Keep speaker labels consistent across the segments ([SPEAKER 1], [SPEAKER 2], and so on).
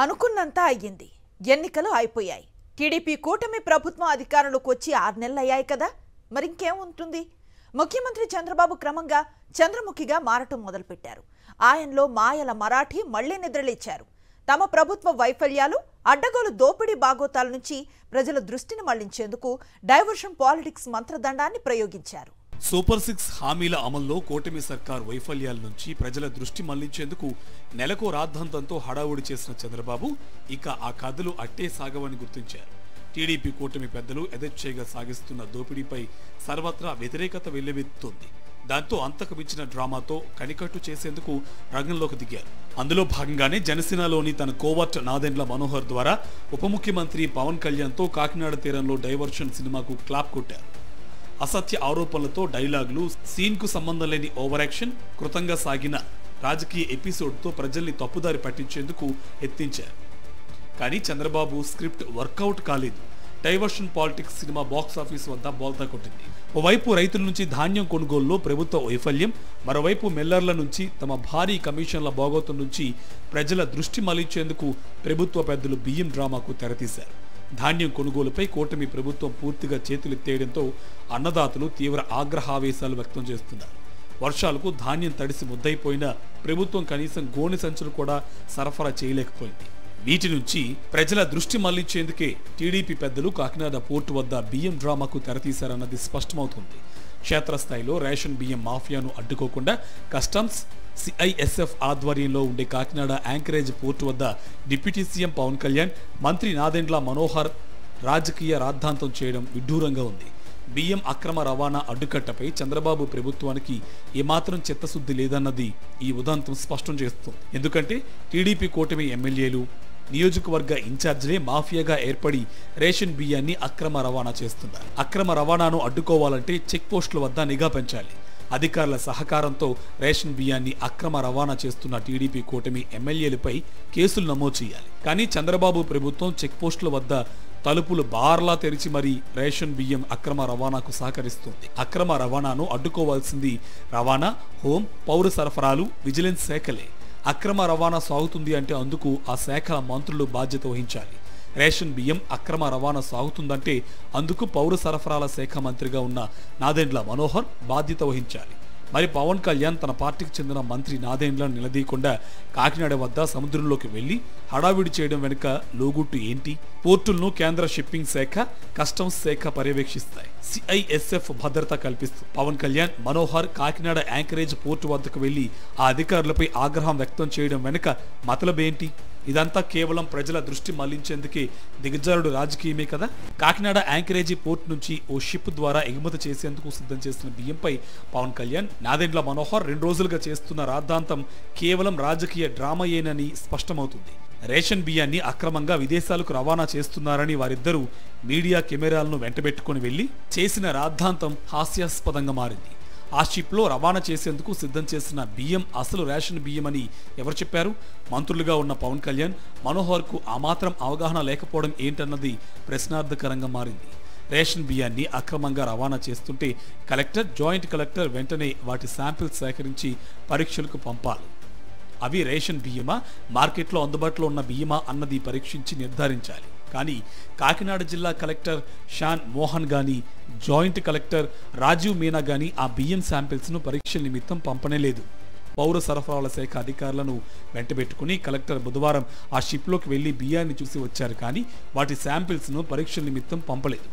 [SPEAKER 1] అనుకున్నంత అయ్యింది. ఎన్నికలు అయిపోయాయి. టీడీపీ కూటమి ప్రభుత్వం అధికారంలోకి వచ్చి 6 నెలలు అయ్యాయి కదా. మరింకేం ఉంటుంది? ముఖ్యమంత్రి చంద్రబాబు క్రమంగా చంద్రముఖిగా మారటం మొదలుపెట్టారు. ఆయనలో మాయల మరాఠీ మళ్లీ నిద్రలేచారు. తమ ప్రభుత్వ వైఫల్యాలు, అడ్డగోలు దోపిడీ బాగోతాల నుంచి ప్రజల దృష్టిని మళ్లించేందుకు డైవర్షన్ పాలిటిక్స్ మంత్రదండాన్ని ప్రయోగించారు.
[SPEAKER 2] సూపర్ 6 హామీల అమల్లో కూటమి సర్కార్ వైఫల్యాల నుంచి ప్రజల దృష్టి మళ్లించేందుకు నెలకో రాద్ధాంతంతో హడావుడి చేసిన చంద్రబాబు ఇక ఆ కథలు అట్టే సాగవని గుర్తించారు. టీడీపీ కూటమి పెద్దలు యథేచ్ఛగా సాగిస్తున్న దోపిడీపై సర్వత్రా వ్యతిరేకత వెల్లువెత్తుతోంది. దాంతో అంతకు మించిన డ్రామాతో కనికట్టు చేసేందుకు రంగంలోకి దిగారు. అందులో భాగంగానే జనసేనలోని తన కోవర్ట్ నాదెండ్ల మనోహర్ ద్వారా ఉప ముఖ్యమంత్రి పవన్ కళ్యాణ్తో కాకినాడ తీరంలో డైవర్షన్ సినిమాకు క్లాప్ కొట్టారు. అసత్య ఆరోపణలతో డైలాగులు, సీన్కు సంబంధం లేని ఓవర్ యాక్షన్, కృతంగా సాగిన రాజకీయ ఎపిసోడ్తో ప్రజల్ని తప్పుదారి పట్టించేందుకు ఎత్తించారు. కానీ చంద్రబాబు స్క్రిప్ట్ వర్కౌట్ కాలేదు. డైవర్షన్ పాలిటిక్స్ సినిమా బాక్సాఫీస్ వద్ద బోల్తా కొట్టింది. ఓవైపు రైతుల నుంచి ధాన్యం కొనుగోలులో ప్రభుత్వ వైఫల్యం, మరోవైపు మిల్లర్ల నుంచి తమ భారీ కమిషన్ల భోగోతం నుంచి ప్రజల దృష్టి మళ్లించేందుకు ప్రభుత్వ పెద్దలు బియ్యం డ్రామాకు తెరతీశారు. ధాన్యం కొనుగోలుపై కూటమి ప్రభుత్వం పూర్తిగా చేతులెత్తేయడంతో అన్నదాతలు తీవ్ర ఆగ్రహావేశాలు వ్యక్తం చేస్తున్నారు. వర్షాలకు ధాన్యం తడిసి ముద్దయిపోయినా ప్రభుత్వం కనీసం గోనె సంచులు కూడా సరఫరా చేయలేకపోయింది. వీటి నుంచి ప్రజల దృష్టి మళ్లించేందుకే టీడీపీ పెద్దలు కాకినాడ పోర్టు వద్ద బియ్యం డ్రామాకు తెరతీశారన్నది స్పష్టమవుతుంది. క్షేత్రస్థాయిలో రేషన్ బియ్యం మాఫియాను అడ్డుకోకుండా కస్టమ్స్, సిఐఎస్ఎఫ్ ఆధ్వర్యంలో ఉండే కాకినాడ యాంకరేజ్ పోర్టు వద్ద డిప్యూటీ సీఎం పవన్ కళ్యాణ్, మంత్రి నాదెండ్ల మనోహర్ రాజకీయ రాద్ధాంతం చేయడం విడ్డూరంగా ఉంది. బియ్యం అక్రమ రవాణా అడ్డుకట్టపై చంద్రబాబు ప్రభుత్వానికి ఏమాత్రం చిత్తశుద్ధి లేదన్నది ఈ ఉదంతం స్పష్టం చేస్తుంది. ఎందుకంటే టీడీపీ కూటమి ఎమ్మెల్యేలు, నియోజకవర్గ ఇన్ఛార్జీలే మాఫియాగా ఏర్పడి రేషన్ బియ్యాన్ని అక్రమ రవాణా చేస్తున్నారు. అక్రమ రవాణాను అడ్డుకోవాలంటే చెక్ పోస్టుల వద్ద నిఘా పెంచాలి. అధికారుల సహకారంతో రేషన్ బియ్యాన్ని అక్రమ రవాణా చేస్తున్న టీడీపీ కూటమి ఎమ్మెల్యేలపై కేసులు నమోదు చేయాలి. కానీ చంద్రబాబు ప్రభుత్వం చెక్ పోస్టుల వద్ద తలుపులు బార్లా తెరిచి మరీ రేషన్ బియ్యం అక్రమ రవాణాకు సహకరిస్తుంది. అక్రమ రవాణాను అడ్డుకోవాల్సింది రవాణా, హోం, పౌర సరఫరాలు, విజిలెన్స్ శాఖలే. అక్రమ రవాణా సాగుతుంది అంటే అందుకు ఆ శాఖల మంత్రులు బాధ్యత వహించాలి. రేషన్ బియ్యం అక్రమ రవాణా సాగుతుందంటే అందుకు పౌర సరఫరాల శాఖ మంత్రిగా ఉన్న నాదెండ్ల మనోహర్ బాధ్యత వహించాలి. మరి పవన్ కళ్యాణ్ తన పార్టీకి చెందిన మంత్రి నాదెండ్లను నిలదీయకుండా కాకినాడ వద్ద సముద్రంలోకి వెళ్లి హడావిడి చేయడం వెనుక లోగుట్టు ఏంటి? పోర్టులను కేంద్ర షిప్పింగ్ శాఖ, కస్టమ్స్ శాఖ పర్యవేక్షిస్తాయి. సిఐఎస్ఎఫ్ భద్రత కల్పిస్తూ పవన్ కళ్యాణ్, మనోహర్ కాకినాడ యాంకరేజ్ పోర్టు వద్దకు వెళ్లి ఆ అధికారులపై ఆగ్రహం వ్యక్తం చేయడం వెనుక మతలబేంటి? ఇదంతా కేవలం ప్రజల దృష్టి మళ్లించేందుకే దిగజారుడు రాజకీయమే కదా. కాకినాడ యాంకరేజీ పోర్ట్ నుంచి ఓ షిప్ ద్వారా ఎగుమతి చేసేందుకు సిద్ధం చేసిన బియ్యంపై పవన్ కళ్యాణ్, నాదెండ్ల మనోహర్ 2 రోజులుగా చేస్తున్న రాద్ధాంతం కేవలం రాజకీయ డ్రామాయేనని స్పష్టమవుతుంది. రేషన్ బియ్యాన్ని అక్రమంగా విదేశాలకు రవాణా చేస్తున్నారని వారిద్దరూ మీడియా కెమెరాలను వెంటబెట్టుకుని వెళ్లి చేసిన రాద్ధాంతం హాస్యాస్పదంగా మారింది. ఆ షిప్లో రవాణా చేసేందుకు సిద్ధం చేసిన బియ్యం అసలు రేషన్ బియ్యం అని ఎవరు చెప్పారు? మంత్రులుగా ఉన్న పవన్ కళ్యాణ్, మనోహర్కు ఆ మాత్రం అవగాహన లేకపోవడం ఏంటన్నది ప్రశ్నార్థకరంగా మారింది. రేషన్ బియ్యాన్ని అక్రమంగా రవాణా చేస్తుంటే కలెక్టర్, జాయింట్ కలెక్టర్ వెంటనే వాటి శాంపిల్స్ సేకరించి పరీక్షలకు పంపాలి. అవి రేషన్ బియ్యమా, మార్కెట్లో అందుబాటులో ఉన్న బియ్యమా అన్నది పరీక్షించి నిర్ధారించాలి. కానీ కాకినాడ జిల్లా కలెక్టర్ షాన్ మోహన్ గాని, జాయింట్ కలెక్టర్ రాజీవ్ మీనా గాని ఆ బియ్యం శాంపిల్స్ను పరీక్షల నిమిత్తం పంపనే లేదు. పౌర సరఫరాల శాఖ అధికారులను వెంటబెట్టుకుని కలెక్టర్ బుధవారం ఆ షిప్లోకి వెళ్లి బియ్యాన్ని చూసి వచ్చారు. కానీ వాటి శాంపిల్స్ను పరీక్షల నిమిత్తం పంపలేదు.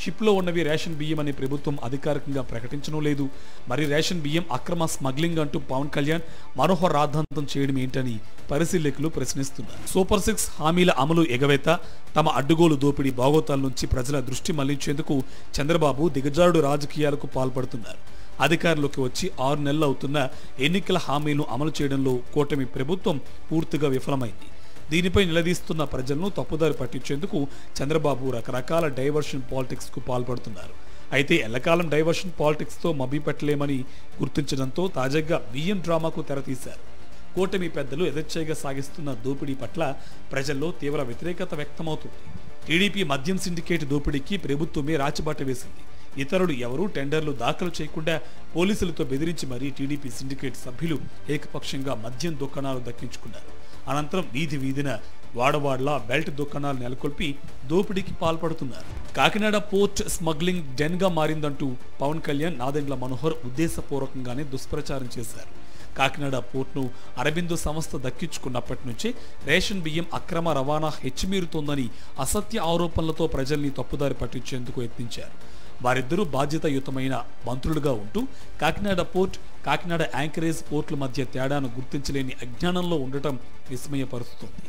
[SPEAKER 2] షిప్లో ఉన్నవి రేషన్ బియ్యం అని ప్రభుత్వం అధికారికంగా ప్రకటించడం లేదు. మరి రేషన్ బియ్యం అక్రమ స్మగ్లింగ్ అంటూ పవన్ కళ్యాణ్, మనోహర్ రాద్ధాంతం చేయడం ఏంటని పరిశీలకులు ప్రశ్నిస్తున్నారు. సూపర్ 6 హామీల అమలు ఎగవేత, తమ అడ్డుగోలు దోపిడీ బాగోతాల నుంచి ప్రజల దృష్టి మళ్లించేందుకు చంద్రబాబు దిగజారుడు రాజకీయాలకు పాల్పడుతున్నారు. అధికారంలోకి వచ్చి 6 నెలలు అవుతున్న ఎన్నికల హామీలను అమలు చేయడంలో కూటమి ప్రభుత్వం పూర్తిగా విఫలమైంది. దీనిపై నిలదీస్తున్న ప్రజలను తప్పుదారి పట్టించేందుకు చంద్రబాబు రకరకాల డైవర్షన్ పాలిటిక్స్కు పాల్పడుతున్నారు. అయితే ఎల్లకాలం డైవర్షన్ పాలిటిక్స్తో మభ్యపెట్టలేమని గుర్తించడంతో తాజాగా బియ్యం డ్రామాకు తెరతీశారు. కూటమి పెద్దలు యథేచ్ఛగా సాగిస్తున్న దోపిడీ పట్ల ప్రజల్లో తీవ్ర వ్యతిరేకత వ్యక్తమవుతుంది. టీడీపీ మద్యం సిండికేట్ దోపిడీకి ప్రభుత్వమే రాచిబాట వేసింది. ఇతరులు ఎవరూ టెండర్లు దాఖలు చేయకుండా పోలీసులతో బెదిరించి మరీ టీడీపీ సిండికేట్ సభ్యులు ఏకపక్షంగా మద్యం దుకాణాలు దక్కించుకున్నారు. అనంతరం వీధి వీధిన వాడవాడలా బెల్ట్ దుకాణాలు నెలకొల్పి దోపిడీకి పాల్పడుతున్నారు. కాకినాడ పోర్ట్ స్మగ్లింగ్ డెన్ గా మారిందంటూ పవన్ కళ్యాణ్, నాదెండ్ల మనోహర్ ఉద్దేశపూర్వకంగానే దుష్ప్రచారం చేశారు. కాకినాడ పోర్ట్ను అరబిందో సంస్థ దక్కించుకున్నప్పటి నుంచే రేషన్ బియ్యం అక్రమ రవాణా హెచ్చుమీరుతోందని అసత్య ఆరోపణలతో ప్రజల్ని తప్పుదారి పట్టించేందుకు యత్నించారు. వారిద్దరూ బాధ్యతాయుతమైన మంత్రులుగా ఉంటూ కాకినాడ పోర్ట్, కాకినాడ యాంకరేజ్ పోర్టుల మధ్య తేడాను గుర్తించలేని అజ్ఞానంలో ఉండటం విస్మయపరుస్తుంది.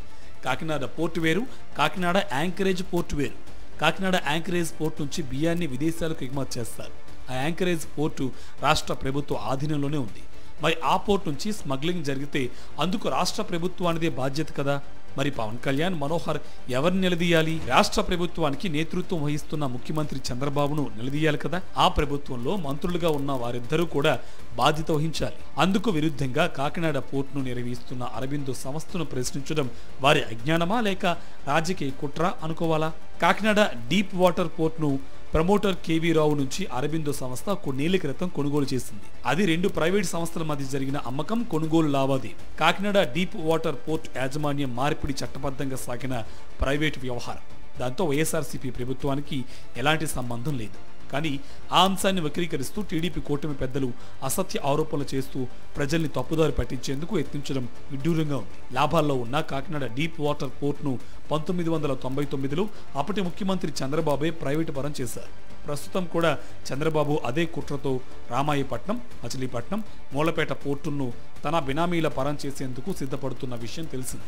[SPEAKER 2] కాకినాడ పోర్టు వేరు, కాకినాడ యాంకరేజ్ పోర్టు వేరు. కాకినాడ యాంకరేజ్ పోర్టు నుంచి బియ్యాన్ని విదేశాలకు ఎగుమతి చేస్తారు. ఆ యాంకరేజ్ పోర్టు రాష్ట్ర ప్రభుత్వ ఆధీనంలోనే ఉంది. మరి ఆ పోర్టు నుంచి స్మగ్లింగ్ జరిగితే అందుకు రాష్ట్ర ప్రభుత్వానిదే బాధ్యత కదా. మరి పవన్ కళ్యాణ్, మనోహర్ ఎవరిని నిలదీయాలి? రాష్ట్ర ప్రభుత్వానికి నేతృత్వం వహిస్తున్న ముఖ్యమంత్రి చంద్రబాబును నిలదీయాలి కదా. ఆ ప్రభుత్వంలో మంత్రులుగా ఉన్న వారిద్దరూ కూడా బాధ్యత వహించాలి. అందుకు విరుద్ధంగా కాకినాడ పోర్టును నిర్వహిస్తున్న అరబిందో సంస్థను ప్రశ్నించడం వారి అజ్ఞానమా లేక రాజకీయ కుట్ర అనుకోవాలా? కాకినాడ డీప్ వాటర్ పోర్టును ప్రమోటర్ కేవీ రావు నుంచి అరబిందో సంస్థ కొన్నేళ్ల క్రితం కొనుగోలు చేసింది. అది 2 ప్రైవేట్ సంస్థల మధ్య జరిగిన అమ్మకం, కొనుగోలు లావాదేవీ. కాకినాడ డీప్ వాటర్ పోర్ట్ యాజమాన్యం మార్పిడి చట్టబద్ధంగా సాగిన ప్రైవేట్ వ్యవహారం. దాంతో వైఎస్ఆర్సీపీ ప్రభుత్వానికి ఎలాంటి సంబంధం లేదు. కానీ ఆ అంశాన్ని వక్రీకరిస్తూ టీడీపీ కూటమి పెద్దలు అసత్య ఆరోపణలు చేస్తూ ప్రజల్ని తప్పుదారి పట్టించేందుకు యత్నించడం విడ్డూరంగా ఉంది. లాభాల్లో ఉన్న కాకినాడ డీప్ వాటర్ పోర్ట్ను 1999లో అప్పటి ముఖ్యమంత్రి చంద్రబాబే ప్రైవేటు పరం చేశారు. ప్రస్తుతం కూడా చంద్రబాబు అదే కుట్రతో రామాయపట్నం, మచిలీపట్నం, మూలపేట పోర్టులను తన బినామీల పరం చేసేందుకు సిద్ధపడుతున్న విషయం తెలిసింది.